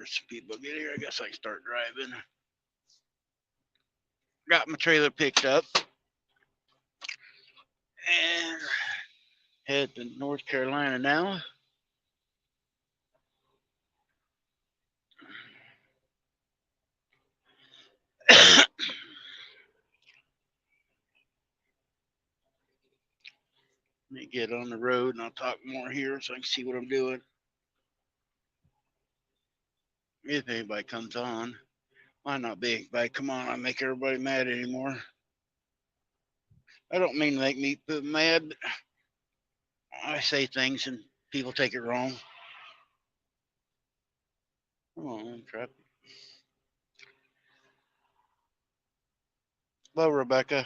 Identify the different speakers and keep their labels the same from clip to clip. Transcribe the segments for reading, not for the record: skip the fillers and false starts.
Speaker 1: some people get here. I guess I can start driving. Got my trailer picked up and head to North Carolina now. Let me get on the road and I'll talk more here so I can see what I'm doing. If anybody comes on, might not be anybody. Come on, I make everybody mad anymore. I don't mean to make me mad, but I say things and people take it wrong. Come on, trap. Hello, Rebecca.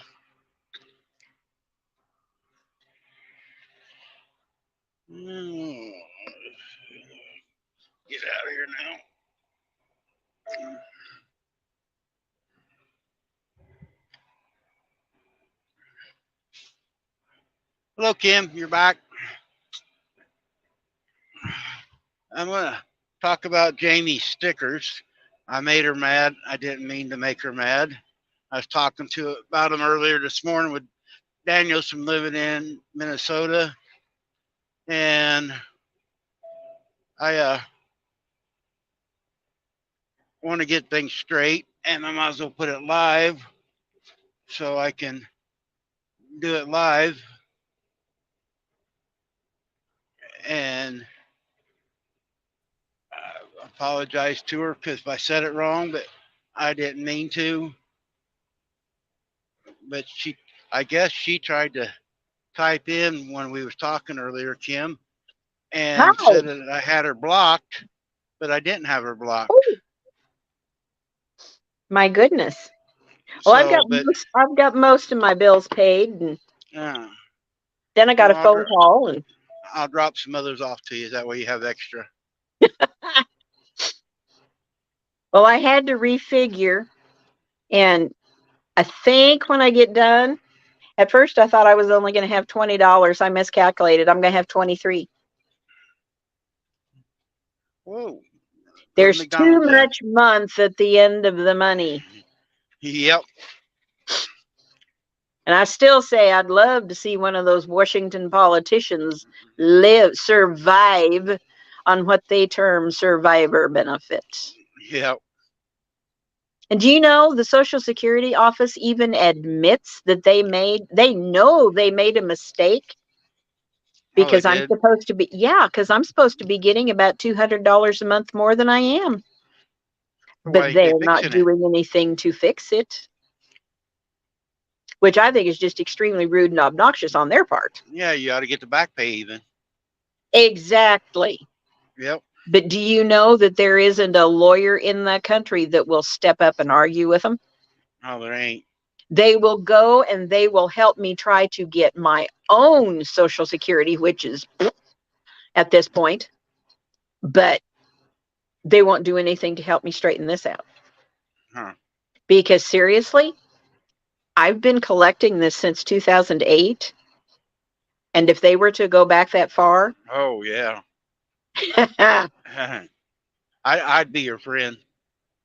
Speaker 1: Mm, get out of here now. Hello, Kim. You're back. I'm going to talk about Jami's stickers. I made her mad. I didn't mean to make her mad. I was talking to about them earlier this morning with Daniels from living in Minnesota, and I want to get things straight, and I might as well put it live so I can do it live. And I apologize to her because I said it wrong, but I didn't mean to. But I guess she tried to type in when we was talking earlier, Kim,
Speaker 2: Hi.
Speaker 1: and said that I had her blocked, but I didn't have her blocked.
Speaker 2: Oh, my goodness. Well,
Speaker 1: So, but
Speaker 2: I've got most of my bills paid, and
Speaker 1: uh,
Speaker 2: then I got
Speaker 1: well,
Speaker 2: a phone call, and
Speaker 1: I'll drop some others off to you. That way you have extra.
Speaker 2: well, I had to refigure, and I think when I get done, at first I thought I was only going to have $20. I miscalculated. I'm going to have 23.
Speaker 1: Whoa.
Speaker 2: There's too
Speaker 1: McDonald's ad.
Speaker 2: much month at the end of the money.
Speaker 1: Yep.
Speaker 2: And I still say I'd love to see one of those Washington politicians survive on what they term survivor benefits.
Speaker 1: Yep.
Speaker 2: And do you know the Social Security office even admits that they know they made a mistake because
Speaker 1: Oh, they did.
Speaker 2: because I'm supposed to be getting about $200 a month more than I am.
Speaker 1: Why
Speaker 2: But
Speaker 1: ain't they
Speaker 2: they're not
Speaker 1: fixing it?
Speaker 2: doing anything to fix it, which I think is just extremely rude and obnoxious on their part.
Speaker 1: Yeah, you ought to get the back pay even.
Speaker 2: Exactly.
Speaker 1: Yep.
Speaker 2: But do you know that there isn't a lawyer in the country that will step up and argue with them?
Speaker 1: Oh, there ain't.
Speaker 2: They will go and they will help me try to get my own Social Security, which is at this point, but they won't do anything to help me straighten this out.
Speaker 1: Huh.
Speaker 2: Because seriously, I've been collecting this since 2008. And if they were to go back that far,
Speaker 1: Oh, yeah. I'd be your friend.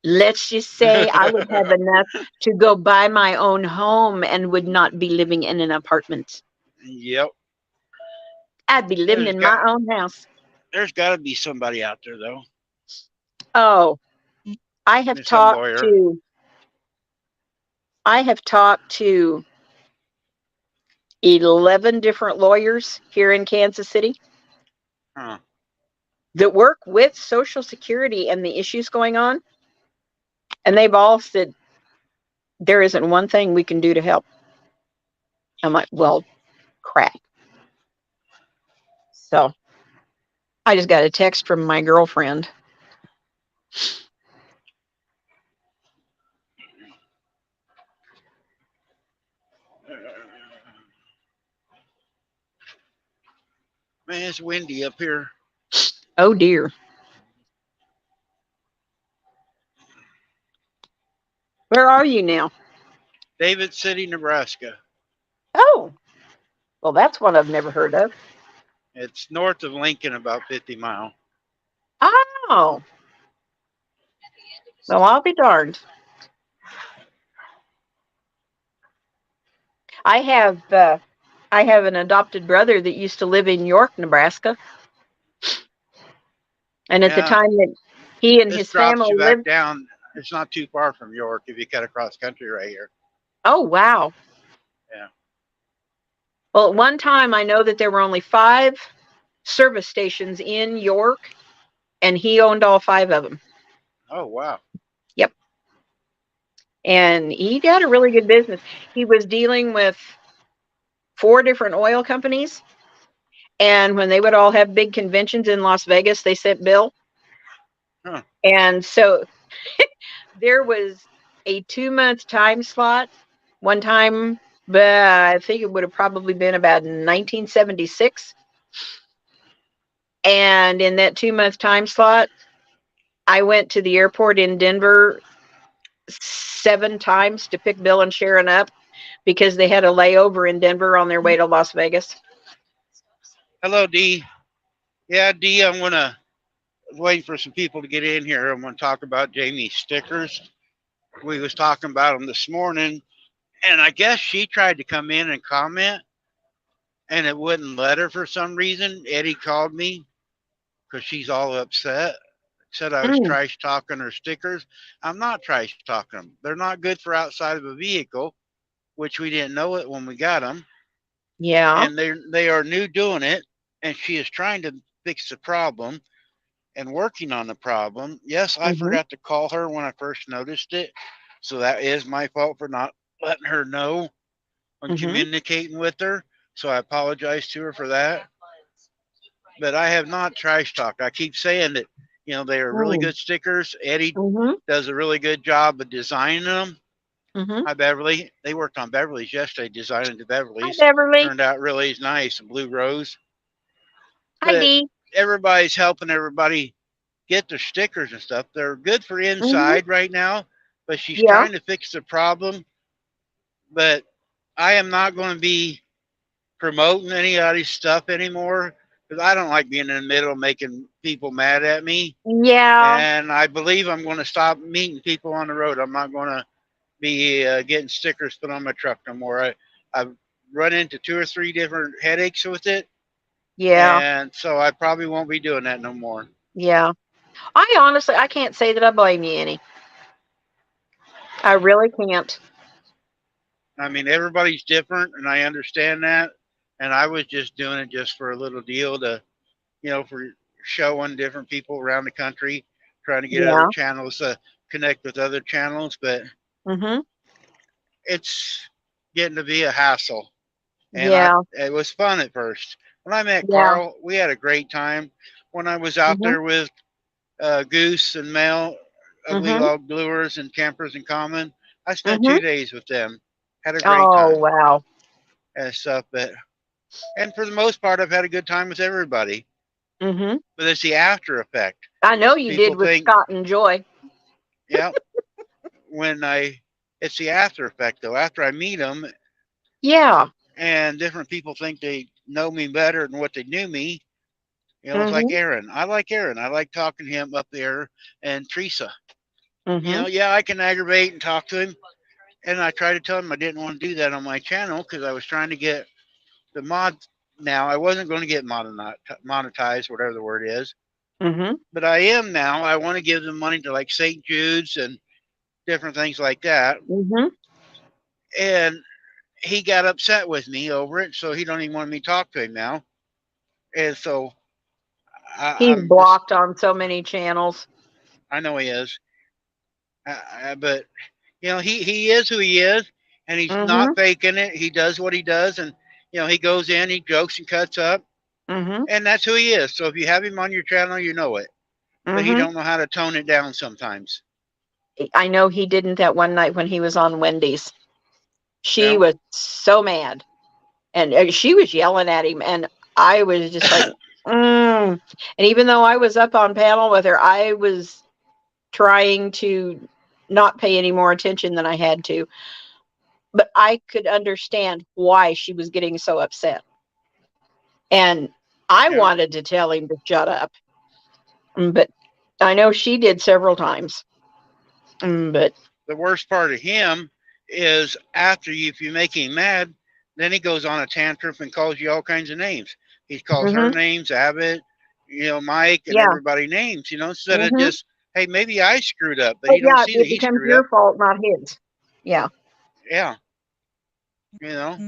Speaker 2: let's just say I would have enough to go buy my own home and would not be living in an apartment.
Speaker 1: Yep.
Speaker 2: I'd be living
Speaker 1: There's
Speaker 2: in
Speaker 1: got
Speaker 2: my own house.
Speaker 1: there's got to be somebody out there though.
Speaker 2: Oh, I have
Speaker 1: There's some
Speaker 2: talked
Speaker 1: lawyer.
Speaker 2: to I have talked to 11 different lawyers here in Kansas City
Speaker 1: Huh.
Speaker 2: that work with Social Security and the issues going on. And they've all said, there isn't one thing we can do to help. I'm like, well, crap. So I just got a text from my girlfriend.
Speaker 1: Man, it's windy up here.
Speaker 2: Oh, dear. Where are you now?
Speaker 1: David City, Nebraska.
Speaker 2: Oh, well, that's one I've never heard of.
Speaker 1: It's north of Lincoln, about 50 miles.
Speaker 2: Oh, Well, I'll be darned. I have uh, I have an adopted brother that used to live in York, Nebraska, and at the
Speaker 1: Yeah,
Speaker 2: time that he and
Speaker 1: this
Speaker 2: his
Speaker 1: drops
Speaker 2: family
Speaker 1: you back
Speaker 2: lived.
Speaker 1: down. It's not too far from York if you cut across country right here.
Speaker 2: Oh, wow.
Speaker 1: Yeah.
Speaker 2: Well, at one time I know that there were only 5 service stations in York, and he owned all 5 of them.
Speaker 1: Oh wow.
Speaker 2: Yep. And he got a really good business. He was dealing with 4 different oil companies, and when they would all have big conventions in Las Vegas, they sent Bill.
Speaker 1: Huh.
Speaker 2: And so there was a 2-month time slot one time, but I think it would have probably been about 1976. And in that 2-month time slot, I went to the airport in Denver 7 times to pick Bill and Sharon up because they had a layover in Denver on their way to Las Vegas.
Speaker 1: Hello, D. Yeah, D. I'm gonna wait for some people to get in here. I'm gonna talk about Jamie's stickers. We was talking about them this morning, and I guess she tried to come in and comment, and it wouldn't let her for some reason. Eddie called me because she's all upset. Said I was
Speaker 2: Mm,
Speaker 1: trash talking her stickers. I'm not trash talking them. They're not good for outside of a vehicle, which we didn't know it when we got them,
Speaker 2: yeah.
Speaker 1: and they are new doing it. And she is trying to fix the problem and working on the problem. Yes, I
Speaker 2: Mhm.
Speaker 1: forgot to call her when I first noticed it, so that is my fault for not letting her know when
Speaker 2: Mhm.
Speaker 1: communicating with her. So I apologize to her for that. But I have not trash talked. I keep saying that, they are really
Speaker 2: Mm.
Speaker 1: good stickers. Eddie
Speaker 2: Mhm.
Speaker 1: does a really good job of designing them.
Speaker 2: Mhm.
Speaker 1: Hi, Beverly. They worked on Beverly's yesterday, designing the
Speaker 2: Hi,
Speaker 1: Beverly's.
Speaker 2: Beverly.
Speaker 1: Turned out really nice, blue rose.
Speaker 2: Hi,
Speaker 1: But
Speaker 2: Dee.
Speaker 1: everybody's helping everybody get their stickers and stuff. They're good for
Speaker 2: Mhm.
Speaker 1: inside right now, but she's
Speaker 2: Yeah.
Speaker 1: trying to fix the problem. But I am not going to be promoting anybody's stuff anymore because I don't like being in the middle making people mad at me.
Speaker 2: Yeah.
Speaker 1: And I believe I'm going to stop meeting people on the road. I'm not going to be getting stickers put on my truck no more. I've run into 2 or 3 different headaches with it,
Speaker 2: Yeah.
Speaker 1: and so I probably won't be doing that no more.
Speaker 2: Yeah. I can't say that I blame you any. I really can't.
Speaker 1: I mean, everybody's different, and I understand that. And I was just doing it just for a little deal to, for showing different people around the country, trying to get other
Speaker 2: Yeah.
Speaker 1: channels to connect with other channels. But
Speaker 2: Mhm.
Speaker 1: it's getting to be a hassle. And
Speaker 2: Yeah.
Speaker 1: it was fun at first. When I met
Speaker 2: Yeah.
Speaker 1: Carl, we had a great time. When I was out
Speaker 2: Mhm.
Speaker 1: there with Goose and Mel, Ugly
Speaker 2: Mhm.
Speaker 1: Log Lures and Campers in Common, I spent
Speaker 2: Mhm.
Speaker 1: 2 days with them. Had a great
Speaker 2: Oh,
Speaker 1: time
Speaker 2: wow.
Speaker 1: and stuff. And for the most part, I've had a good time with everybody.
Speaker 2: Mhm.
Speaker 1: But it's the after effect.
Speaker 2: I know you
Speaker 1: People
Speaker 2: did with
Speaker 1: think,
Speaker 2: Scott and Joy.
Speaker 1: yeah, when it's the after effect though. After I meet them,
Speaker 2: Yeah.
Speaker 1: and different people think they know me better than what they knew me. It's like
Speaker 2: Mhm.
Speaker 1: Aaron. I like Aaron. I like talking to him up there, and Teresa.
Speaker 2: Mhm.
Speaker 1: Yeah, I can aggravate and talk to him. And I tried to tell him I didn't want to do that on my channel because I was trying to get the mod. Now I wasn't going to get monetized, whatever the word is,
Speaker 2: Mhm.
Speaker 1: but I am now. I want to give them money to like St. Jude's and different things like that.
Speaker 2: Mhm.
Speaker 1: And he got upset with me over it, so he don't even want me to talk to him now. And so
Speaker 2: He's
Speaker 1: I'm just,
Speaker 2: blocked on so many channels.
Speaker 1: I know he is, but he is who he is, and he's not
Speaker 2: Mhm.
Speaker 1: faking it. He does what he does, and he goes in, he jokes and cuts up,
Speaker 2: Mhm.
Speaker 1: and that's who he is. So if you have him on your channel, you know it, but he
Speaker 2: Mhm.
Speaker 1: don't know how to tone it down sometimes.
Speaker 2: I know he didn't that one night when he was on Wendy's. She
Speaker 1: Yeah,
Speaker 2: was so mad, and she was yelling at him, and I was just like, mm. And even though I was up on panel with her, I was trying to not pay any more attention than I had to. But I could understand why she was getting so upset. And I
Speaker 1: yeah.
Speaker 2: wanted to tell him to shut up, but I know she did several times. But
Speaker 1: The worst part of him is after you, if you make him mad, then he goes on a tantrum and calls you all kinds of names. He calls her
Speaker 2: hmm
Speaker 1: names, Abbott, Mike, and
Speaker 2: yeah.
Speaker 1: everybody names, instead of
Speaker 2: hmm
Speaker 1: just, hey, maybe I screwed up, but
Speaker 2: But
Speaker 1: he don't
Speaker 2: yeah,
Speaker 1: see that
Speaker 2: it
Speaker 1: he
Speaker 2: becomes
Speaker 1: screwed up.
Speaker 2: your fault, not his. Yeah.
Speaker 1: Yeah, you know.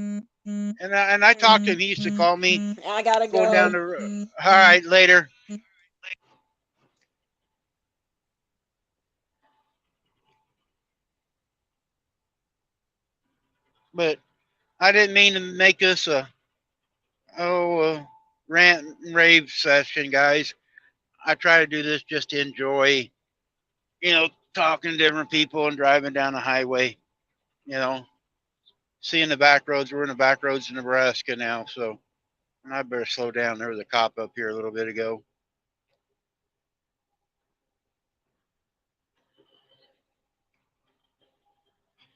Speaker 1: And I talked to him. He used to call me
Speaker 2: I gotta
Speaker 1: going down
Speaker 2: go.
Speaker 1: the road. All right, later. But I didn't mean to make this a rant and rave session, guys. I try to do this just to enjoy, talking to different people and driving down the highway. You know, seeing the back roads. We're in the back roads in Nebraska now, so I better slow down. There was a cop up here a little bit ago.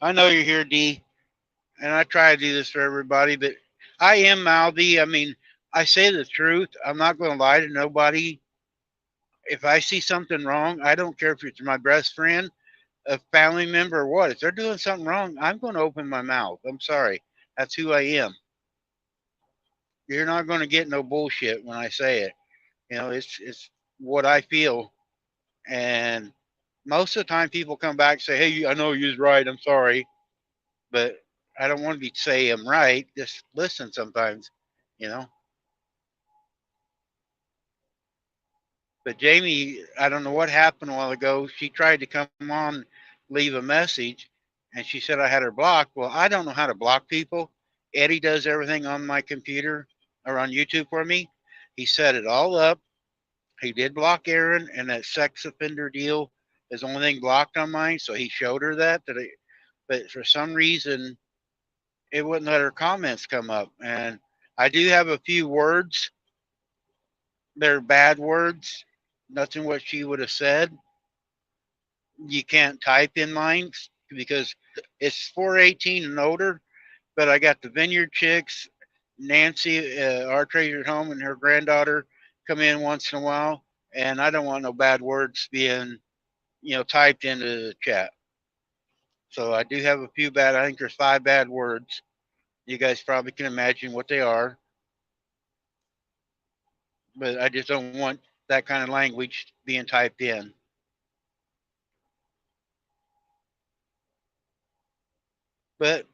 Speaker 1: I know you're here, D, and I try to do this for everybody, but I am mouthy. I mean, I say the truth. I'm not going to lie to nobody. If I see something wrong, I don't care if it's my best friend, a family member, or what. If they're doing something wrong, I'm going to open my mouth. I'm sorry. That's who I am. You're not going to get no bullshit when I say it. It's what I feel, and most of the time people come back and say, "Hey, I know you're right. I'm sorry," but I don't want to be say I'm right. Just listen sometimes, you know. But Jamie, I don't know what happened a while ago. She tried to come on, leave a message, and she said I had her blocked. Well, I don't know how to block people. Eddie does everything on my computer or on YouTube for me. He set it all up. He did block Aaron, and that sex offender deal is the only thing blocked on mine. So he showed her but for some reason, it wouldn't let her comments come up. And I do have a few words. They're bad words. Nothing what she would have said. You can't type in mine because it's 418 and older. But I got the Vineyard Chicks, Nancy, our treasure at home, and her granddaughter come in once in a while. And I don't want no bad words being typed into the chat. So I do have a few bad. I think there's 5 bad words. You guys probably can imagine what they are, but I just don't want that kind of language being typed in. But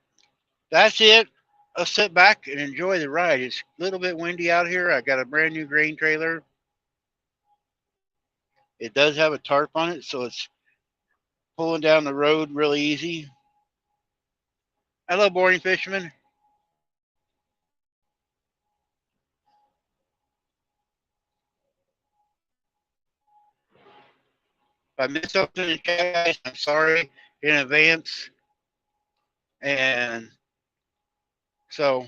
Speaker 1: that's it. I'll sit back and enjoy the ride. It's a little bit windy out here. I got a brand new grain trailer. It does have a tarp on it, so it's pulling down the road really easy. Hello, boarding fisherman. If I missed something in the chat, guys, I'm sorry in advance. And so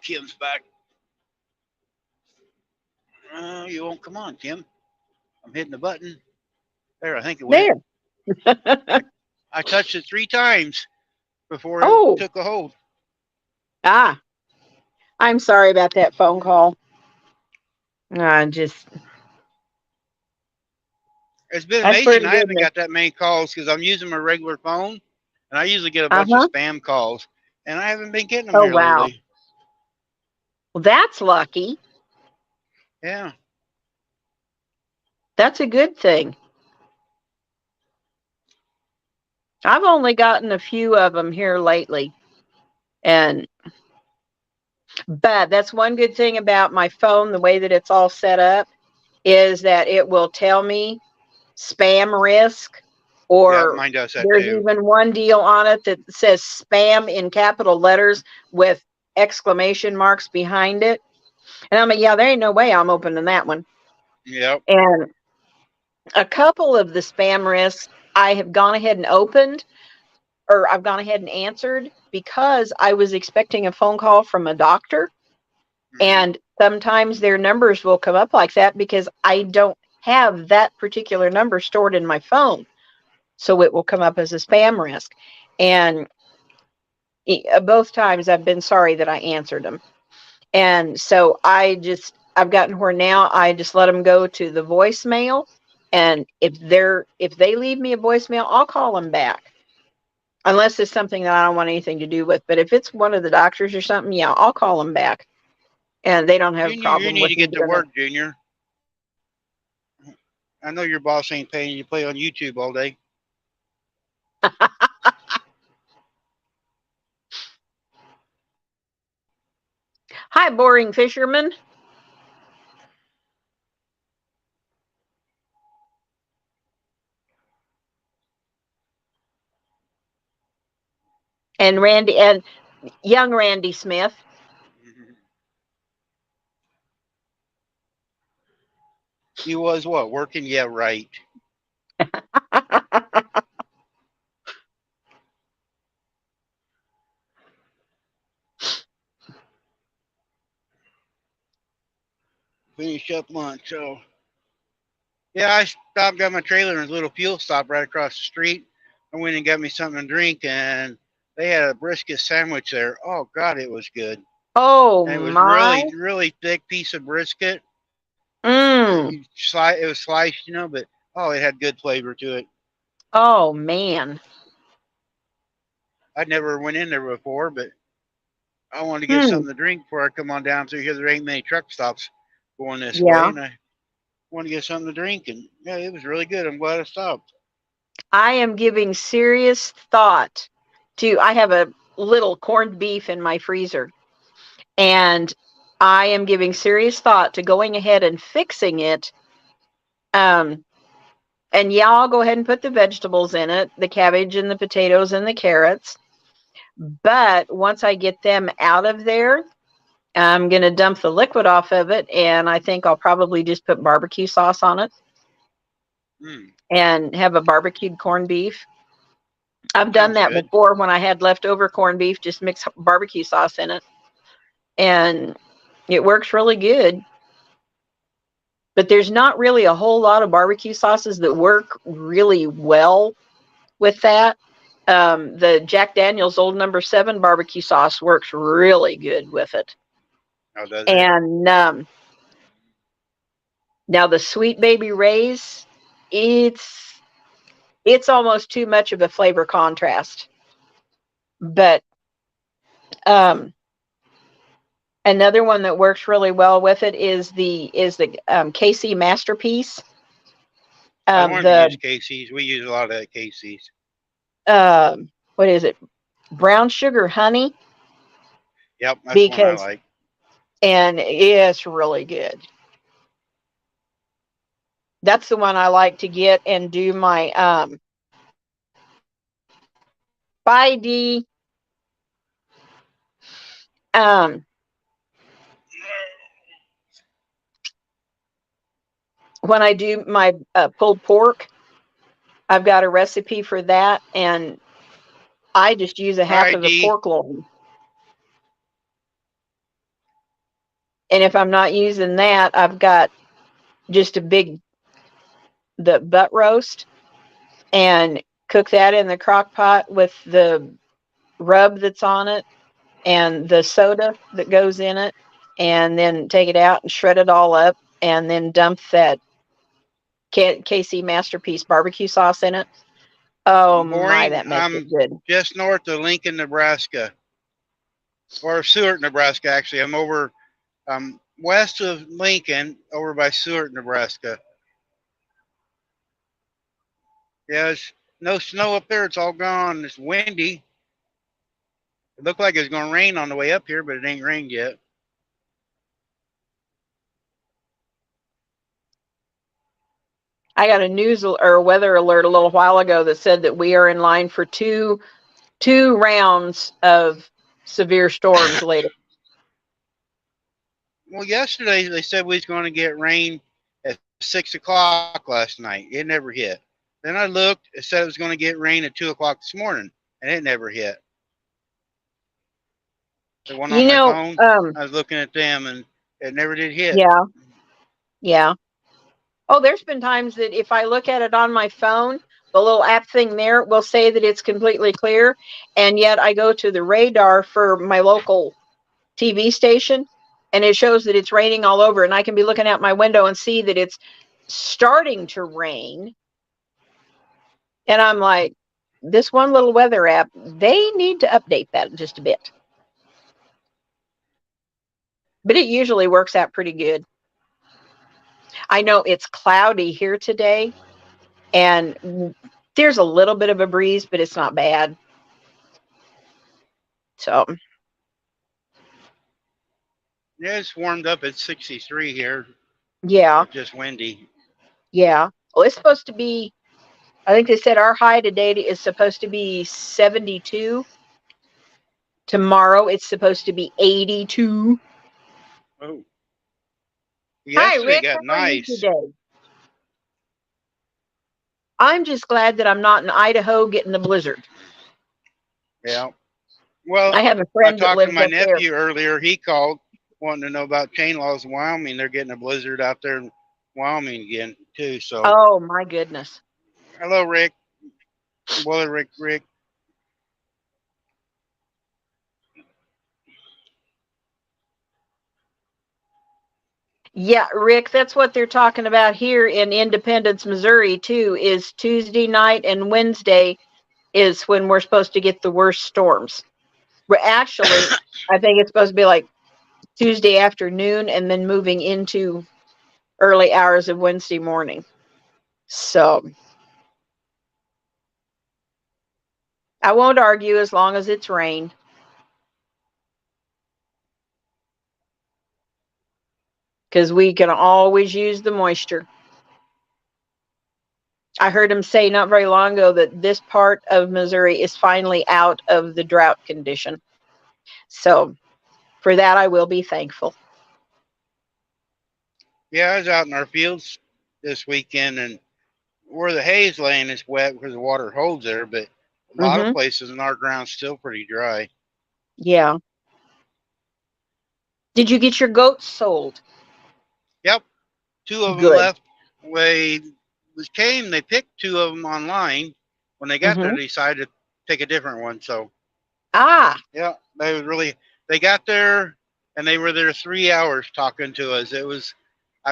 Speaker 1: Kim's back. You won't come on, Kim. I'm hitting the button. There, I think it went.
Speaker 2: There.
Speaker 1: I, I touched it 3 times before it
Speaker 2: Oh,
Speaker 1: took a hold.
Speaker 2: ah, I'm sorry about that phone call. Just,
Speaker 1: It's been
Speaker 2: I swear
Speaker 1: amazing.
Speaker 2: to
Speaker 1: I haven't
Speaker 2: goodness.
Speaker 1: got that many calls because I'm using my regular phone, and I usually get a bunch of
Speaker 2: Uh-huh.
Speaker 1: spam calls, and I haven't been getting them
Speaker 2: Oh,
Speaker 1: here
Speaker 2: wow.
Speaker 1: lately.
Speaker 2: Well, that's lucky.
Speaker 1: Yeah,
Speaker 2: That's a good thing. I've only gotten a few of them here lately. And, but that's one good thing about my phone, the way that it's all set up, is that it will tell me spam risk,
Speaker 1: yeah,
Speaker 2: or
Speaker 1: mine does that
Speaker 2: there's
Speaker 1: too.
Speaker 2: even one deal on it that says spam in capital letters with exclamation marks behind it. And I'm like, yeah, there ain't no way I'm opening that one.
Speaker 1: Yep.
Speaker 2: And a couple of the spam risks I have gone ahead and opened, or I've gone ahead and answered because I was expecting a phone call from a doctor.
Speaker 1: Hmm.
Speaker 2: And sometimes their numbers will come up like that because I don't have that particular number stored in my phone. so it will come up as a spam risk. And both times I've been sorry that I answered them. And so I've gotten where now I just let them go to the voicemail. And if they leave me a voicemail, I'll call them back. Unless it's something that I don't want anything to do with. But if it's one of the doctors or something, yeah, I'll call them back. And they don't have a
Speaker 1: Junior, you
Speaker 2: problem
Speaker 1: need
Speaker 2: with
Speaker 1: to
Speaker 2: me
Speaker 1: get to
Speaker 2: doing it.
Speaker 1: work, Junior. I know your boss ain't paying you to play on YouTube all day.
Speaker 2: Hi, boring fisherman. And Randy and young Randy Smith.
Speaker 1: He was what? Working? Yeah, right. Finish up lunch. So, yeah, I stopped, got my trailer in a little fuel stop right across the street. I went and got me something to drink, and they had a brisket sandwich there. Oh, God, it was good.
Speaker 2: Oh
Speaker 1: And it was
Speaker 2: my.
Speaker 1: really, really thick piece of brisket.
Speaker 2: Mm.
Speaker 1: It was sliced, but oh, it had good flavor to it.
Speaker 2: Oh man.
Speaker 1: I'd never went in there before, but I wanted to get
Speaker 2: Hmm.
Speaker 1: something to drink before I come on down through here. There ain't many truck stops going this way,
Speaker 2: Yeah.
Speaker 1: and I wanted to get something to drink. And yeah, it was really good. I'm glad I stopped.
Speaker 2: I am giving serious thought to I have a little corned beef in my freezer, and I am giving serious thought to going ahead and fixing it. Um and yeah, I'll go ahead and put the vegetables in it, the cabbage and the potatoes and the carrots. But once I get them out of there, I'm going to dump the liquid off of it, and I think I'll probably just put barbecue sauce on it
Speaker 1: Mm,
Speaker 2: and have a barbecued corned beef. I've done
Speaker 1: sounds
Speaker 2: that
Speaker 1: good.
Speaker 2: before when I had leftover corned beef, just mix barbecue sauce in it, and it works really good. But there's not really a whole lot of barbecue sauces that work really well with that. The Jack Daniel's Old Number 7 barbecue sauce works really good with it.
Speaker 1: How does it?
Speaker 2: And now the Sweet Baby Ray's, it's it's almost too much of a flavor contrast. But um, another one that works really well with it is the KC Masterpiece.
Speaker 1: I wanted to use
Speaker 2: The
Speaker 1: Casey's. We use a lot of that Casey's.
Speaker 2: what is it? Brown sugar honey,
Speaker 1: Yep, that's the one I
Speaker 2: because
Speaker 1: like.
Speaker 2: and it's really good. That's the one I like to get and do my 5D um when I do my pulled pork. I've got a recipe for that, and I just use a half of the
Speaker 1: ID.
Speaker 2: pork loin. And if I'm not using that, I've got just a big the butt roast and cook that in the crock pot with the rub that's on it and the soda that goes in it, and then take it out and shred it all up, and then dump that KC Masterpiece barbecue sauce in it. Oh my,
Speaker 1: Boring.
Speaker 2: that makes it
Speaker 1: I'm
Speaker 2: good.
Speaker 1: just north of Lincoln, Nebraska, or Seward, Nebraska. Actually, I'm over west of Lincoln, over by Seward, Nebraska. Yeah, there's no snow up there. It's all gone. It's windy. It looked like it was going to rain on the way up here, but it ain't rained yet.
Speaker 2: I got a news or weather alert a little while ago that said that we are in line for two rounds of severe storms later.
Speaker 1: Well, yesterday they said we was going to get rain at 6 o'clock last night. It never hit. Then I looked. It said it was going to get rain at 2 o'clock this morning, and it never hit. The one on
Speaker 2: You
Speaker 1: my
Speaker 2: know,
Speaker 1: phone, I was looking at them, and it never did hit.
Speaker 2: yeah, yeah. Oh, there's been times that if I look at it on my phone, the little app thing there will say that it's completely clear, and yet I go to the radar for my local TV station, and it shows that it's raining all over, and I can be looking out my window and see that it's starting to rain, and I'm like, this one little weather app, they need to update that just a bit. But it usually works out pretty good. I know it's cloudy here today, and there's a little bit of a breeze, but it's not bad. So,
Speaker 1: Yeah, it's warmed up at 63 here.
Speaker 2: yeah,
Speaker 1: It's just windy.
Speaker 2: yeah. Well, it's supposed to be, I think they said our high today is supposed to be 72. Tomorrow it's supposed to be 82.
Speaker 1: Oh,
Speaker 2: Hi,
Speaker 1: yesterday
Speaker 2: Rick.
Speaker 1: got
Speaker 2: How are you
Speaker 1: nice.
Speaker 2: today? I'm just glad that I'm not in Idaho getting the blizzard.
Speaker 1: Yeah. Well,
Speaker 2: I have a
Speaker 1: I
Speaker 2: friend that
Speaker 1: talked to
Speaker 2: lives
Speaker 1: my
Speaker 2: up there.
Speaker 1: nephew earlier. He called wanting to know about chain laws in Wyoming. They're getting a blizzard out there in Wyoming again too. So,
Speaker 2: Oh, my goodness.
Speaker 1: hello, Rick. Well, Rick.
Speaker 2: Yeah, Rick, that's what they're talking about here in Independence, Missouri, too, is Tuesday night and Wednesday is when we're supposed to get the worst storms. We're actually, I think it's supposed to be like Tuesday afternoon and then moving into early hours of Wednesday morning. So I won't argue as long as it's rain. Because we can always use the moisture. I heard him say not very long ago that this part of Missouri is finally out of the drought condition. So for that, I will be thankful.
Speaker 1: Yeah, I was out in our fields this weekend, and where the hay's laying is wet because the water holds there, but a lot of
Speaker 2: Mm-hmm.
Speaker 1: places in our ground's still pretty dry.
Speaker 2: Yeah. Did you get your goats sold?
Speaker 1: Yep, two of them
Speaker 2: Good.
Speaker 1: left. They came. They picked two of them online. When they got there,
Speaker 2: Mm-hmm.
Speaker 1: they decided to pick a different one. So
Speaker 2: Ah,
Speaker 1: yeah, they was really. They got there and they were there 3 hours talking to us. It was,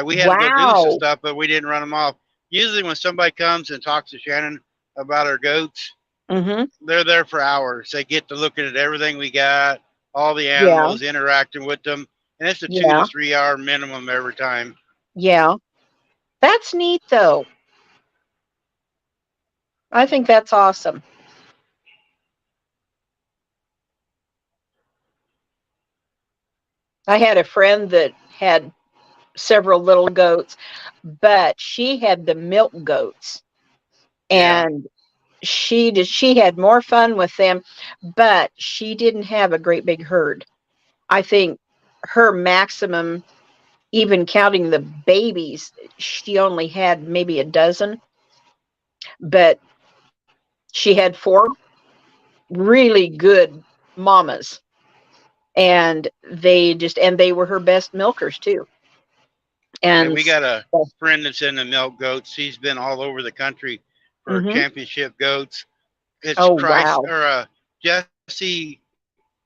Speaker 1: we had to go do some
Speaker 2: wow.
Speaker 1: stuff, but we didn't run them off. Usually, when somebody comes and talks to Shannon about our goats,
Speaker 2: Mm-hmm.
Speaker 1: they're there for hours. They get to looking at everything we got, all the
Speaker 2: Yeah.
Speaker 1: animals, interacting with them, and it's a two to
Speaker 2: Yeah.
Speaker 1: 3 hour minimum every time.
Speaker 2: Yeah. That's neat, though. I think that's awesome. I had a friend that had several little goats, but she had the milk goats,
Speaker 1: Yeah,
Speaker 2: and she had more fun with them, but she didn't have a great big herd. I think her maximum, even counting the babies, she only had maybe a dozen, but she had four really good mamas, and they were her best milkers too.
Speaker 1: yeah.
Speaker 2: And
Speaker 1: We got a
Speaker 2: so,
Speaker 1: friend that's in the milk goats. He's been all over the country for
Speaker 2: mm-hmm.
Speaker 1: championship goats. It's
Speaker 2: Oh
Speaker 1: Christ
Speaker 2: wow.
Speaker 1: or Jesse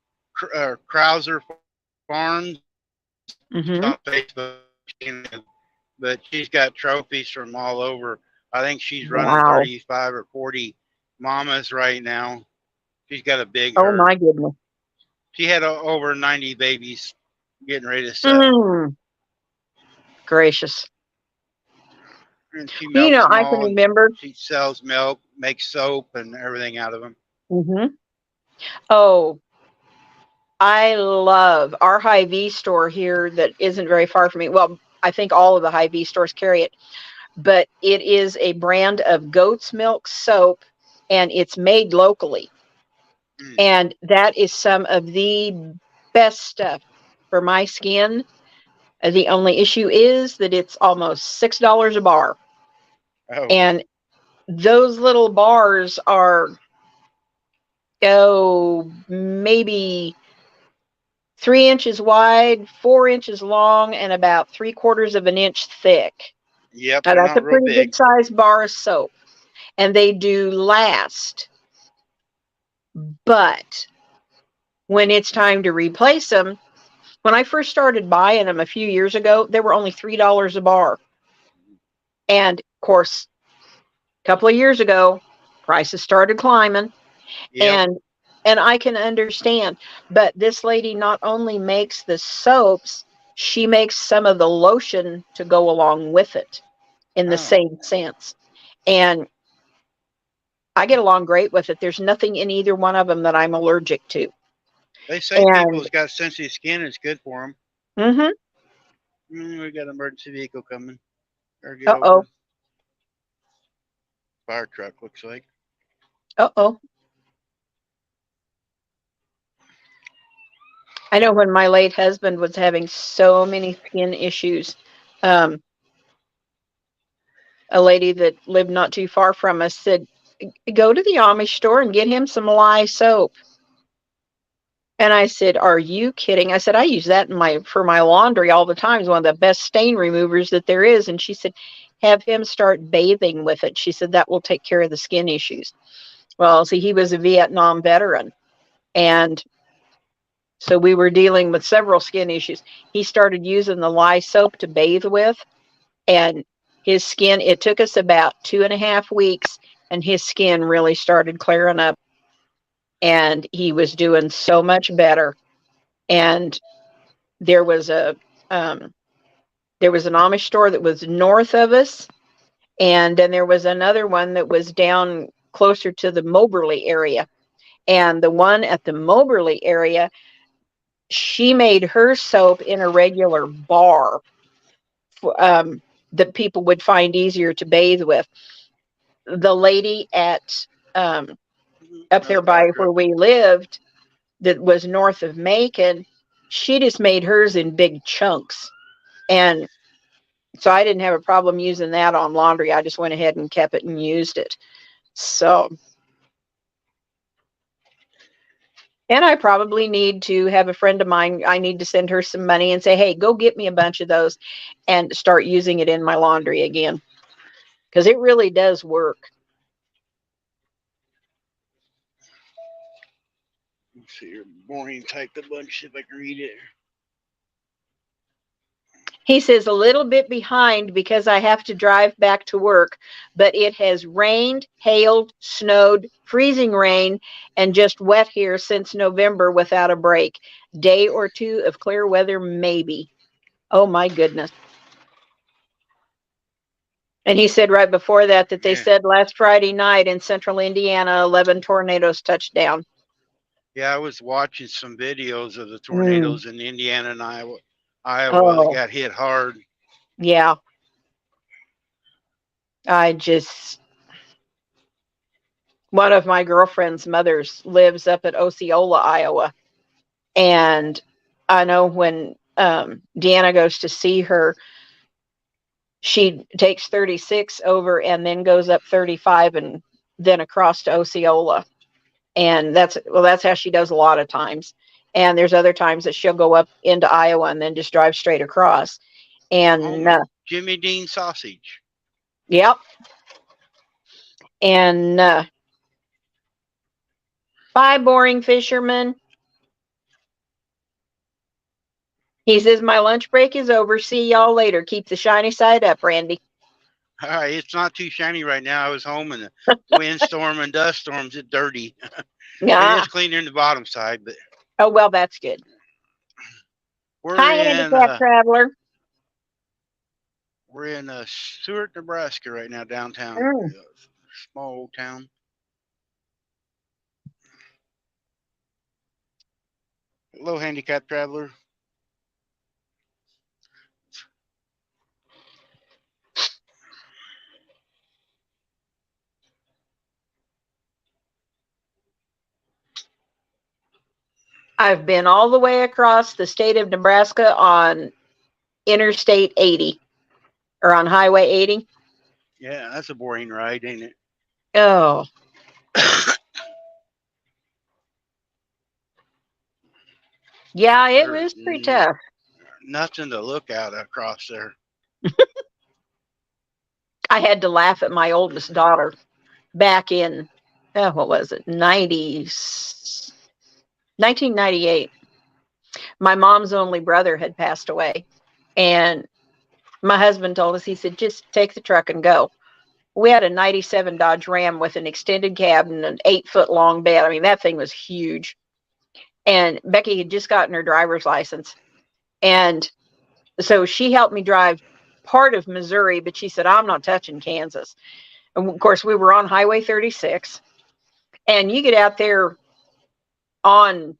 Speaker 1: Krauser Farms on Facebook,
Speaker 2: Mm-hmm.
Speaker 1: but she's got trophies from all over. I think she's running
Speaker 2: Wow.
Speaker 1: 35 or 40 mamas right now. She's got a big
Speaker 2: Oh
Speaker 1: herd.
Speaker 2: my goodness.
Speaker 1: She had over 90 babies getting ready to sell.
Speaker 2: Mm, gracious.
Speaker 1: And she
Speaker 2: You
Speaker 1: milks
Speaker 2: know,
Speaker 1: them
Speaker 2: I can
Speaker 1: all, and
Speaker 2: remember.
Speaker 1: she sells milk, makes soap, and everything out of them.
Speaker 2: Mm-hmm. Oh, I love our Hy-Vee store here that isn't very far from me. Well, I think all of the Hy-Vee stores carry it, but it is a brand of goat's milk soap, and it's made locally.
Speaker 1: Mm.
Speaker 2: And that is some of the best stuff for my skin. The only issue is that it's almost $6 a bar.
Speaker 1: Oh,
Speaker 2: And those little bars are, maybe 3 inches wide, 4 inches long, and about 3/4 of an inch thick.
Speaker 1: yep,
Speaker 2: Now,
Speaker 1: they're
Speaker 2: that's a
Speaker 1: not real
Speaker 2: pretty good
Speaker 1: big.
Speaker 2: sized bar of soap. and they do last. But when it's time to replace them, when I first started buying them a few years ago, they were only $3 a bar. And of course, a couple of years ago, prices started climbing,
Speaker 1: Yep.
Speaker 2: and I can understand. But this lady not only makes the soaps, she makes some of the lotion to go along with it in the
Speaker 1: Oh,
Speaker 2: same sense. And I get along great with it. There's nothing in either one of them that I'm allergic to.
Speaker 1: they say people
Speaker 2: And
Speaker 1: who's got sensitive skin is good for them.
Speaker 2: mm-hmm.
Speaker 1: We got an emergency vehicle coming. Or get
Speaker 2: Uh-oh.
Speaker 1: over. Fire truck looks like.
Speaker 2: Uh-oh. I know when my late husband was having so many skin issues, um, a lady that lived not too far from us said, go to the Amish store and get him some lye soap. And I said, are you kidding? I said, I use that in for my laundry all the time. It's one of the best stain removers that there is. And she said, have him start bathing with it. She said, that will take care of the skin issues. Well, see, he was a Vietnam veteran. And so we were dealing with several skin issues. He started using the lye soap to bathe with, and his skin, it took us about 2.5 weeks, and his skin really started clearing up, and he was doing so much better. And there was a um, there was an Amish store that was north of us, and then there was another one that was down closer to the Moberly area. And the one at the Moberly area, she made her soap in a regular bar, um, that people would find easier to bathe with. The lady at up
Speaker 1: Another
Speaker 2: there
Speaker 1: fire
Speaker 2: by
Speaker 1: truck.
Speaker 2: where we lived, that was north of Macon, she just made hers in big chunks. And so I didn't have a problem using that on laundry. I just went ahead and kept it and used it. So, and I probably need to have a friend of mine, I need to send her some money and say, hey, go get me a bunch of those and start using it in my laundry again. Because it really does work.
Speaker 1: Let's see here. Boring typed a bunch if I can read it.
Speaker 2: He says, a little bit behind because I have to drive back to work, but it has rained, hailed, snowed, freezing rain, and just wet here since November without a break. Day or two of clear weather, maybe. Oh my goodness. And he said right before that they
Speaker 1: Yeah.
Speaker 2: said last Friday night in central Indiana, 11 tornadoes touched down.
Speaker 1: Yeah, I was watching some videos of the
Speaker 2: Mm.
Speaker 1: tornadoes in Indiana and Iowa. Iowa that
Speaker 2: Oh,
Speaker 1: got hit hard.
Speaker 2: yeah. I just, one of my girlfriend's mothers lives up at Osceola, Iowa. And I know when Deanna goes to see her, she takes 36 over and then goes up 35 and then across to Osceola. And that's how she does a lot of times. And there's other times that she'll go up into Iowa and then just drive straight across.
Speaker 1: Home
Speaker 2: And
Speaker 1: of Jimmy Dean sausage.
Speaker 2: yep. And bye, boring fisherman. He says, my lunch break is over. See y'all later. Keep the shiny side up, Randy.
Speaker 1: All right, it's not too shiny right now. I was home and the windstorm and dust storms. It's dirty. It
Speaker 2: Yeah.
Speaker 1: is cleaner in the bottom side, but
Speaker 2: Oh, well, that's good.
Speaker 1: we're
Speaker 2: Hi,
Speaker 1: in
Speaker 2: handicap
Speaker 1: uh,
Speaker 2: traveler.
Speaker 1: we're in Seward, Nebraska right now, downtown.
Speaker 2: Mm.
Speaker 1: Small old town. Hello, handicap traveler.
Speaker 2: I've been all the way across the state of Nebraska on Interstate 80 or on Highway 80.
Speaker 1: Yeah, that's a boring ride, ain't it?
Speaker 2: Oh, yeah, it
Speaker 1: There's
Speaker 2: was pretty tough.
Speaker 1: nothing to look at across there.
Speaker 2: I had to laugh at my oldest daughter. back in, what was it, 1998. My mom's only brother had passed away. And my husband told us, he said, just take the truck and go. We had a 97 Dodge Ram with an extended cab and an 8-foot long bed. I mean, that thing was huge. And Becky had just gotten her driver's license. And so she helped me drive part of Missouri, but she said, I'm not touching Kansas. And of course, we were on Highway 36. And you get out there on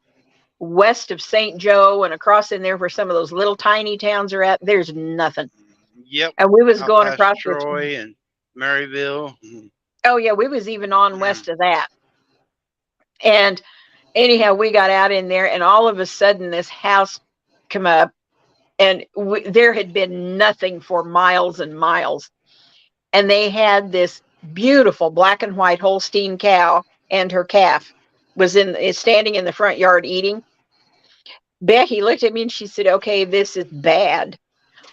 Speaker 2: west of St. Joe and across in there where some of those little tiny towns are at, there's nothing.
Speaker 1: Yep.
Speaker 2: And we was
Speaker 1: Out
Speaker 2: going
Speaker 1: past
Speaker 2: across
Speaker 1: Troy and Maryville.
Speaker 2: oh yeah, we was even on west of that. And anyhow, we got out in there, and all of a sudden this house come up, and there had been nothing for miles and miles. And they had this beautiful black and white Holstein cow, and her calf is standing in the front yard eating. Becky looked at me and she said, okay, this is bad.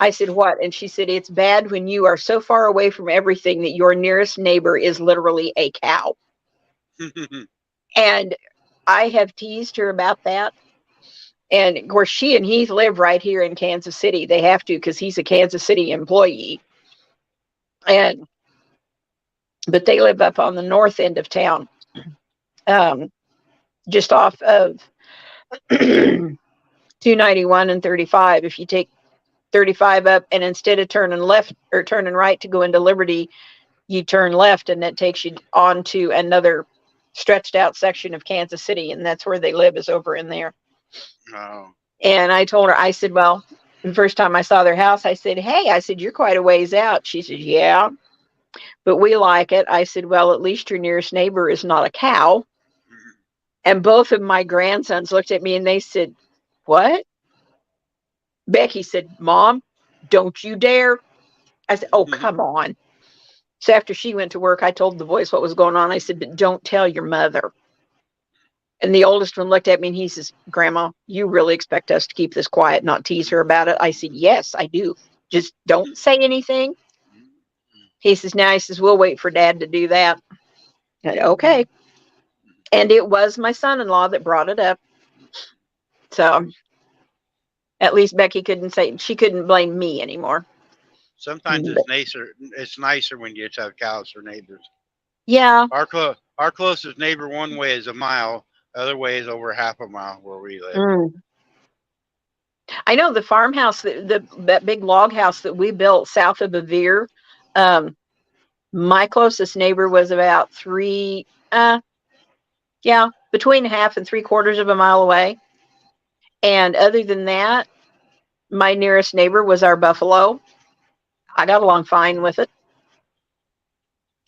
Speaker 2: I said, what? And she said, it's bad when you are so far away from everything that your nearest neighbor is literally a cow. And I have teased her about that. And of course, she and Heath live right here in Kansas City. They have to because he's a Kansas City employee. But they live up on the north end of town, just off of 291 and 35. If you take 35 up, and instead of turning left or turning right to go into Liberty, you turn left, and that takes you on to another stretched out section of Kansas City, and that's where they live, is over in there.
Speaker 1: Oh.
Speaker 2: And I told her, I said, well, the first time I saw their house, I said, hey, I said, you're quite a ways out. She said, yeah, but we like it. I said, well, at least your nearest neighbor is not a cow. And both of my grandsons looked at me and they said, what? Becky said, Mom, don't you dare. I said, oh, come on. So after she went to work, I told the boys what was going on. I said, but don't tell your mother. And the oldest one looked at me and he says, Grandma, you really expect us to keep this quiet, not tease her about it? I said, yes, I do. Just don't say anything. He says, now, he says, we'll wait for Dad to do that. I said, okay. And it was my son-in-law that brought it up. So at least Becky she couldn't blame me anymore.
Speaker 1: Sometimes it's nicer when you just have cows for neighbors.
Speaker 2: Yeah.
Speaker 1: Our closest neighbor one way is a mile, the other way is over half a mile where we live.
Speaker 2: I know the farmhouse, that big log house that we built south of Bevere, my closest neighbor was about between half and 3/4 of a mile away. And other than that, my nearest neighbor was our buffalo. I got along fine with it.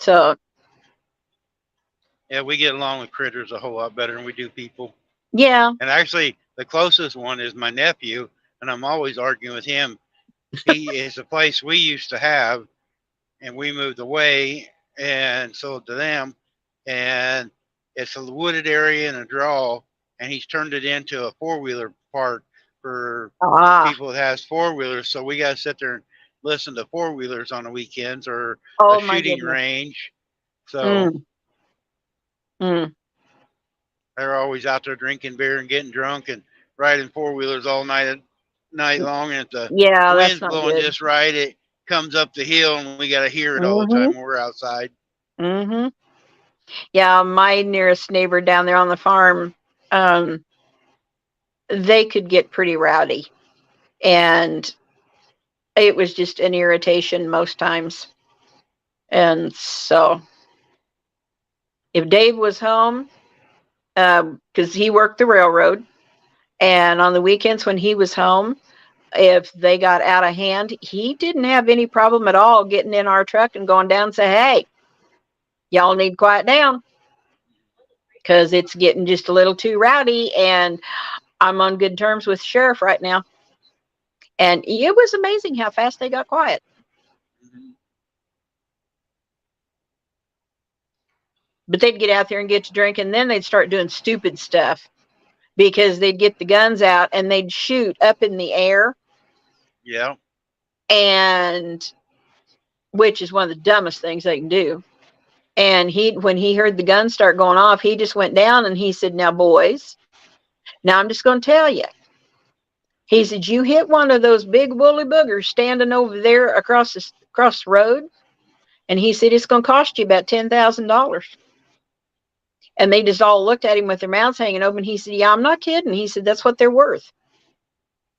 Speaker 2: So
Speaker 1: yeah, we get along with critters a whole lot better than we do people.
Speaker 2: Yeah.
Speaker 1: And actually, the closest one is my nephew, and I'm always arguing with him. He is a place we used to have, and we moved away and sold to them. And it's a wooded area and a draw, and he's turned it into a 4-wheeler park for people that has 4-wheelers. So we got to sit there and listen to 4-wheelers on the weekends, or a shooting range. So they're always out there drinking beer and getting drunk and riding 4-wheelers all night long. And if the wind's blowing just right, it comes up the hill, and we got to hear it all the time when we're outside.
Speaker 2: Yeah, my nearest neighbor down there on the farm, they could get pretty rowdy, and it was just an irritation most times. And so if Dave was home, because he worked the railroad, and on the weekends when he was home, if they got out of hand, he didn't have any problem at all getting in our truck and going down and say, hey, y'all need to quiet down because it's getting just a little too rowdy, and I'm on good terms with the sheriff right now. And it was amazing how fast they got quiet. But they'd get out there and get to drink, and then they'd start doing stupid stuff because they'd get the guns out and they'd shoot up in the air.
Speaker 1: Yeah.
Speaker 2: And which is one of the dumbest things they can do. And when he heard the gun start going off, he just went down and he said, "Now, boys, now I'm just going to tell you." He said, "You hit one of those big woolly boogers standing over there across the road." And he said, "It's going to cost you about $10,000. And they just all looked at him with their mouths hanging open. He said, "Yeah, I'm not kidding." He said, "That's what they're worth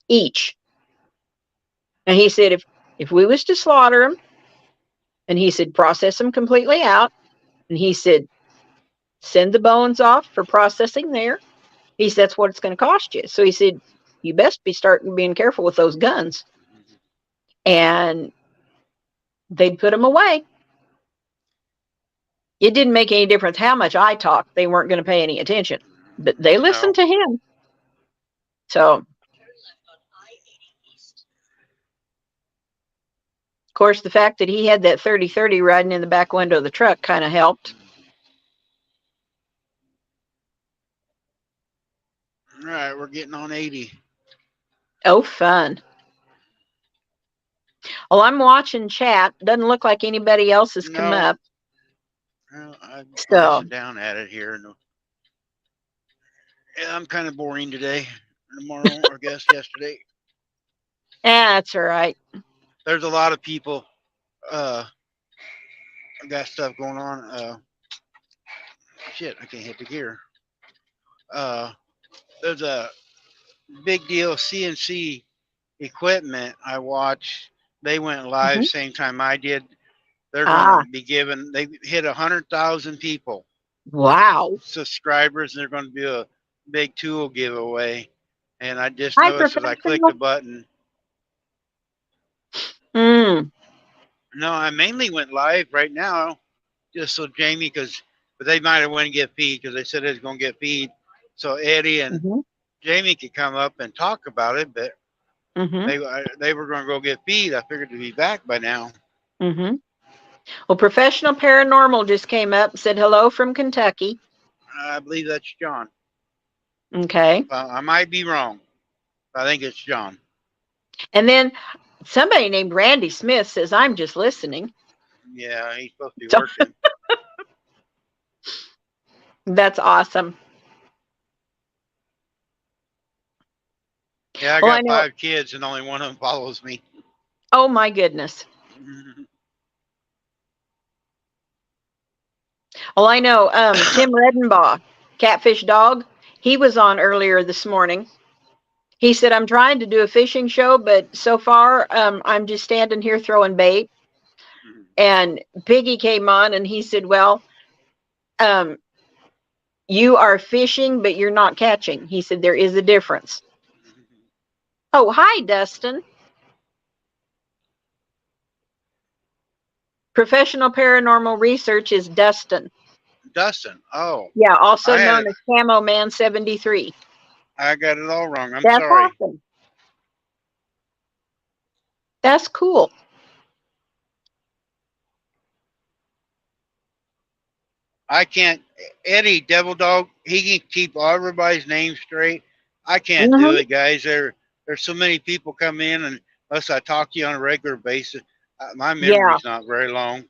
Speaker 2: each." And he said, if we was to slaughter them, and he said, process them completely out, and he said, send the bones off for processing there. He said, that's what it's going to cost you. So he said, you best be starting being careful with those guns. And they'd put them away. It didn't make any difference how much I talked. They weren't going to pay any attention, but they listened
Speaker 1: No.
Speaker 2: to him. So, of course, the fact that he had that 30-30 riding in the back window of the truck kind of helped.
Speaker 1: All right, we're getting on 80.
Speaker 2: Oh, fun. Well, I'm watching chat. Doesn't look like anybody else has come
Speaker 1: No,
Speaker 2: up.
Speaker 1: well, I'm
Speaker 2: So,
Speaker 1: glancing down at it here. And yeah, I'm kind of boring today. Tomorrow, I guess yesterday.
Speaker 2: that's all right.
Speaker 1: There's a lot of people uh got stuff going on. Shit, I can't hit the gear. Uh, there's a big deal CNC equipment I watched. They went live
Speaker 2: Mm-hmm.
Speaker 1: same time I did. They're going
Speaker 2: Ah,
Speaker 1: to be given. They hit 100,000 people
Speaker 2: wow.
Speaker 1: subscribers. And they're going to do a big tool giveaway. And I just
Speaker 2: Hi,
Speaker 1: noticed as I clicked the
Speaker 2: professional.
Speaker 1: button.
Speaker 2: Mm,
Speaker 1: No, I mainly went live right now just so Jamie, but they might have went and get feed because they said it was going to get feed. So Eddie and
Speaker 2: mm-hmm,
Speaker 1: Jamie could come up and talk about it, but
Speaker 2: mm-hmm,
Speaker 1: they were going to go get feed. I figured to be back by now.
Speaker 2: mm-hmm. Well, Professional Paranormal just came up and said hello from Kentucky.
Speaker 1: I believe that's John.
Speaker 2: Okay.
Speaker 1: I might be wrong. I think it's John.
Speaker 2: And then somebody named Randy Smith says, I'm just listening.
Speaker 1: Yeah, he's supposed to be
Speaker 2: So
Speaker 1: working.
Speaker 2: that's awesome.
Speaker 1: Yeah, I
Speaker 2: Well, I
Speaker 1: got
Speaker 2: know.
Speaker 1: 5 kids and only one of them follows me.
Speaker 2: Oh, my goodness. Well, I know Tim Redenbaugh, Catfish Dog, he was on earlier this morning. He said, I'm trying to do a fishing show, but so far I'm just standing here throwing bait. And Piggy came on and he said, well, um, you are fishing, but you're not catching. He said, there is a difference. Oh, hi, Dustin. Professional Paranormal Research is Dustin.
Speaker 1: Dustin. Oh,
Speaker 2: Yeah, also
Speaker 1: I had
Speaker 2: known
Speaker 1: it.
Speaker 2: as Camo Man 73.
Speaker 1: I got it all wrong. I'm
Speaker 2: That's
Speaker 1: sorry.
Speaker 2: awesome. That's cool.
Speaker 1: I can't. Eddie Devil Dog. He can keep everybody's name straight. I can't do
Speaker 2: Mm-hmm.
Speaker 1: it, guys. There's so many people come in, and unless I talk to you on a regular basis, my
Speaker 2: Yeah.
Speaker 1: memory's not very long.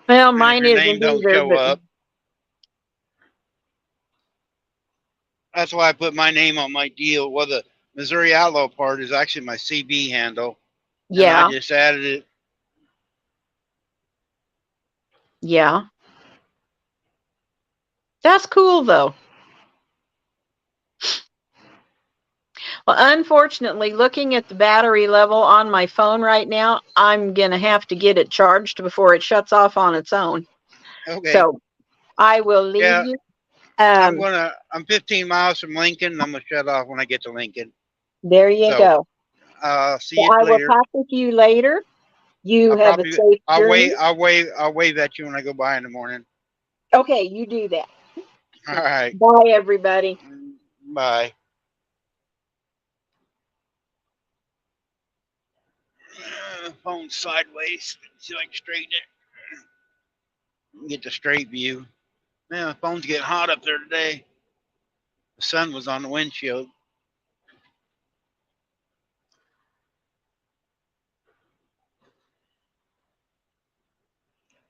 Speaker 2: Well,
Speaker 1: And if
Speaker 2: mine
Speaker 1: your
Speaker 2: isn't
Speaker 1: name don't
Speaker 2: either,
Speaker 1: show
Speaker 2: but
Speaker 1: up, that's why I put my name on my deal. Well, the Missouri Outlaw part is actually my CB handle, and I
Speaker 2: yeah,
Speaker 1: just added it.
Speaker 2: yeah. That's cool, though. Well, unfortunately, looking at the battery level on my phone right now, I'm going to have to get it charged before it shuts off on its own.
Speaker 1: Okay.
Speaker 2: So I will leave
Speaker 1: Yeah,
Speaker 2: you.
Speaker 1: I'm 15 miles from Lincoln, and I'm gonna shut off when I get to Lincoln.
Speaker 2: There you
Speaker 1: So,
Speaker 2: go.
Speaker 1: see
Speaker 2: So
Speaker 1: you
Speaker 2: I will
Speaker 1: later.
Speaker 2: talk with you later. You have a safe journey.
Speaker 1: I'll wave at you when I go by in the morning.
Speaker 2: Okay, you do that.
Speaker 1: All right.
Speaker 2: Bye, everybody.
Speaker 1: Bye. Phone sideways so I can straighten it. Get the straight view. Man, the phone's getting hot up there today. The sun was on the windshield.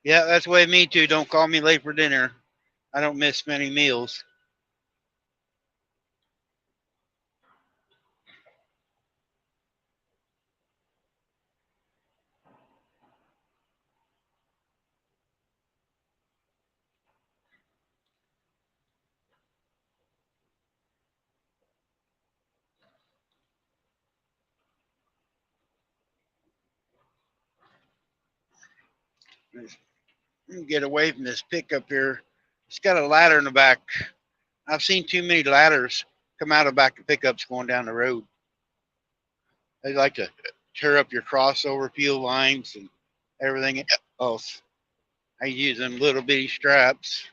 Speaker 1: Yeah, that's the way me too. Don't call me late for dinner. I don't miss many meals. Get away from this pickup here. It's got a ladder in the back. I've seen too many ladders come out of back of pickups going down the road. They like to tear up your crossover fuel lines and everything else. I use them little bitty straps.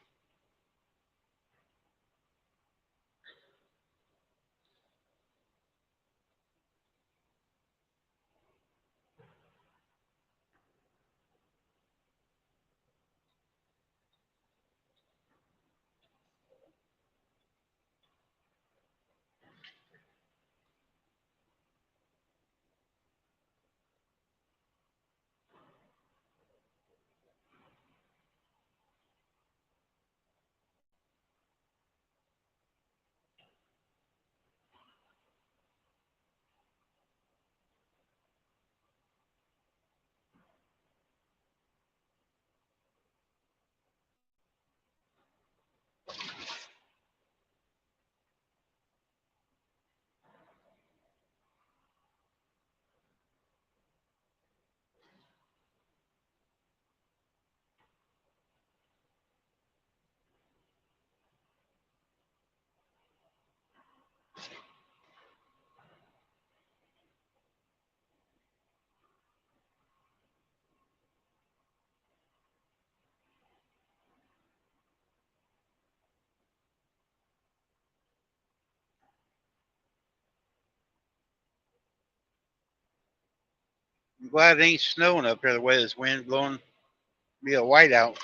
Speaker 1: I'm glad it ain't snowing up here the way this wind's blowing. Be a whiteout.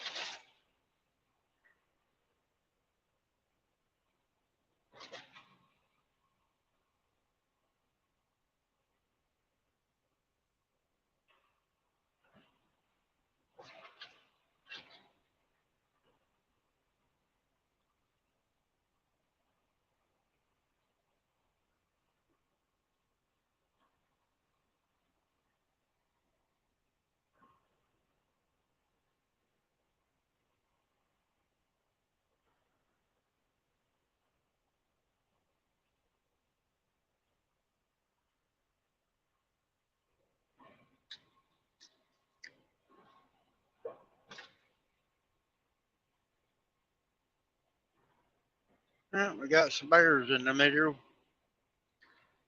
Speaker 1: We got some bears in the middle.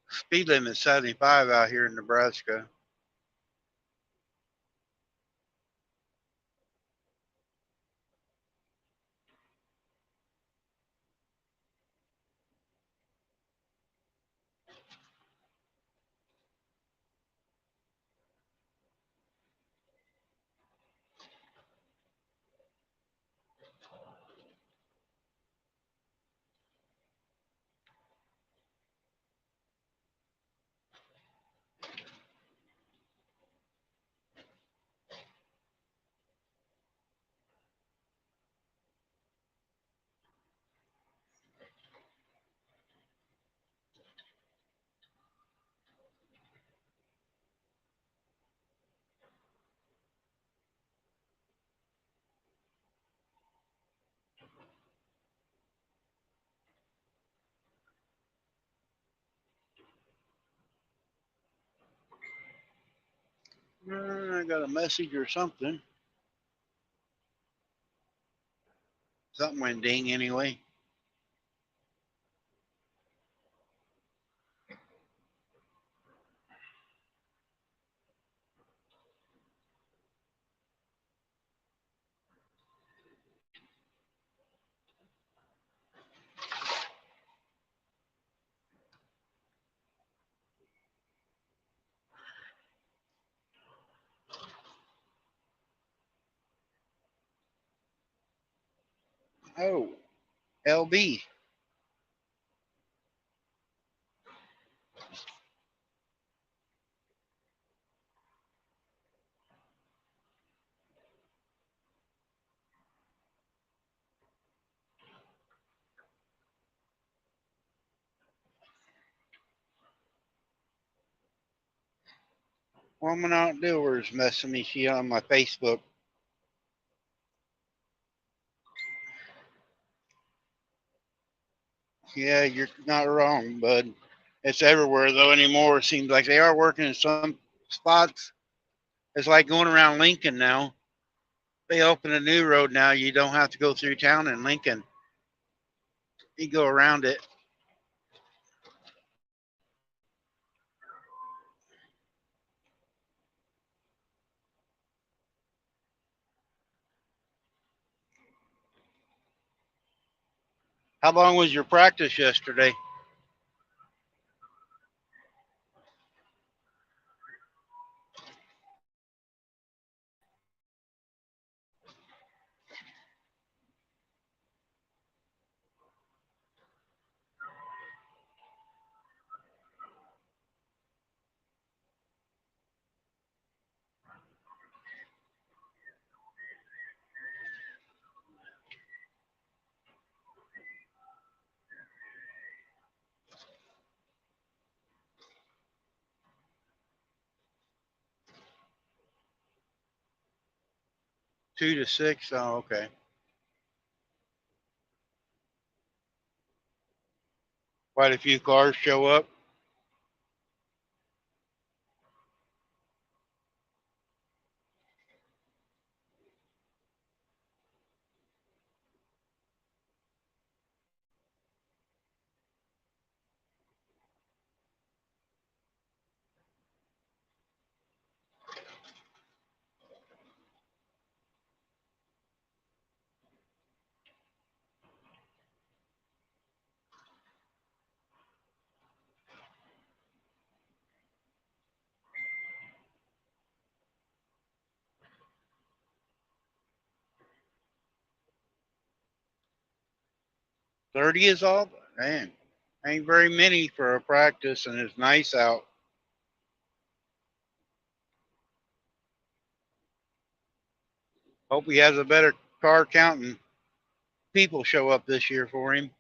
Speaker 1: Speed limit 75 out here in Nebraska. I got a message or something. Something went ding anyway. Oh, LB. Woman outdoors messing me. She on my Facebook. Yeah, you're not wrong, bud. It's everywhere though anymore. It seems like they are working in some spots. It's like going around Lincoln now. They opened a new road now. You don't have to go through town in Lincoln. You go around it. 'How long was your practice yesterday? 2 to 6. Oh, okay. Quite a few cars show up. '30 is all. Man, ain't very many for a practice, and it's nice out. Hope he has a better car count and people show up this year for him.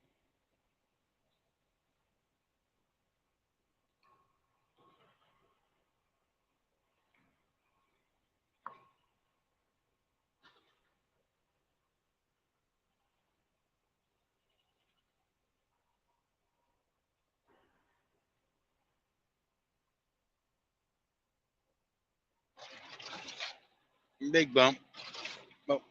Speaker 1: Big bump. But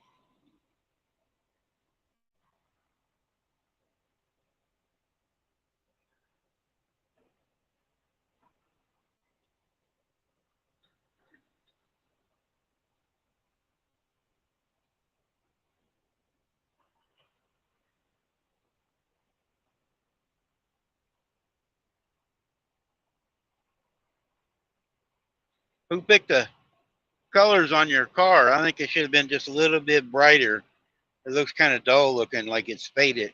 Speaker 1: who picked the colors on your car? I think it should have been just a little bit brighter. It looks kind of dull looking, like it's faded.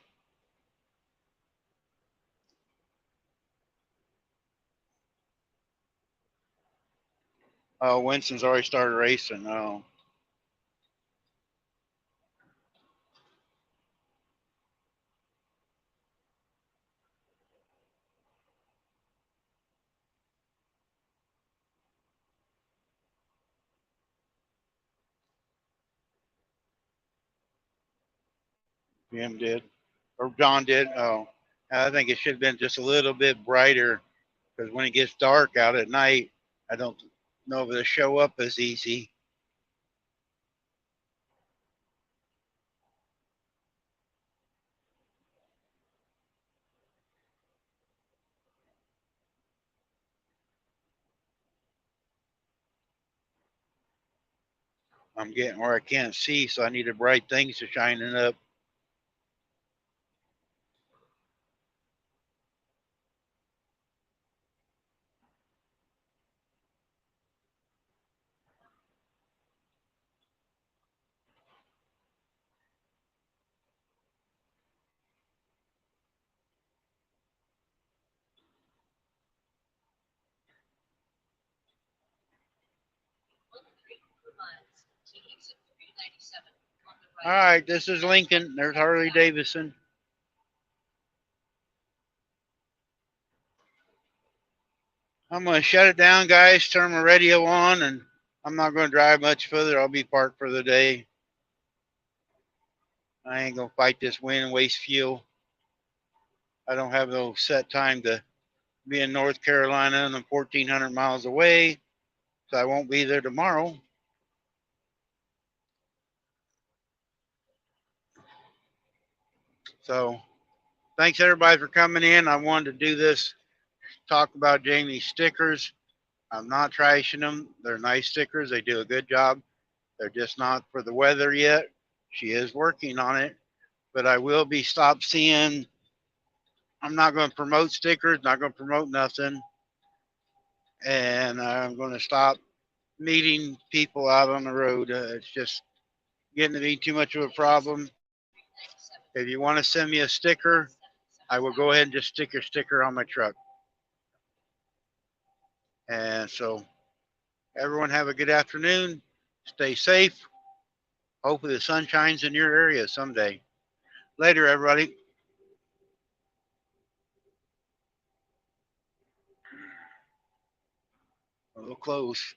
Speaker 1: Oh, Winston's already started racing. Oh, Jim did. Or John did. Oh, I think it should have been just a little bit brighter because when it gets dark out at night, I don't know if it'll show up as easy. I'm getting where I can't see, so I need the bright things to shining up. All right, this is Lincoln. There's Harley Davidson. I'm going to shut it down, guys, turn my radio on, and I'm not going to drive much further. I'll be parked for the day. I ain't going to fight this wind and waste fuel. I don't have no set time to be in North Carolina and I'm 1,400 miles away, so I won't be there tomorrow. So thanks everybody for coming in. I wanted to do this, talk about Jami's stickers. I'm not trashing them. They're nice stickers. They do a good job. They're just not for the weather yet. She is working on it, but I will be stop seeing. I'm not going to promote stickers, not going to promote nothing. And I'm going to stop meeting people out on the road. It's just getting to be too much of a problem. If you want to send me a sticker, I will go ahead and just stick your sticker on my truck. And so, everyone have a good afternoon. Stay safe. Hopefully, the sun shines in your area someday. Later, everybody. A little close.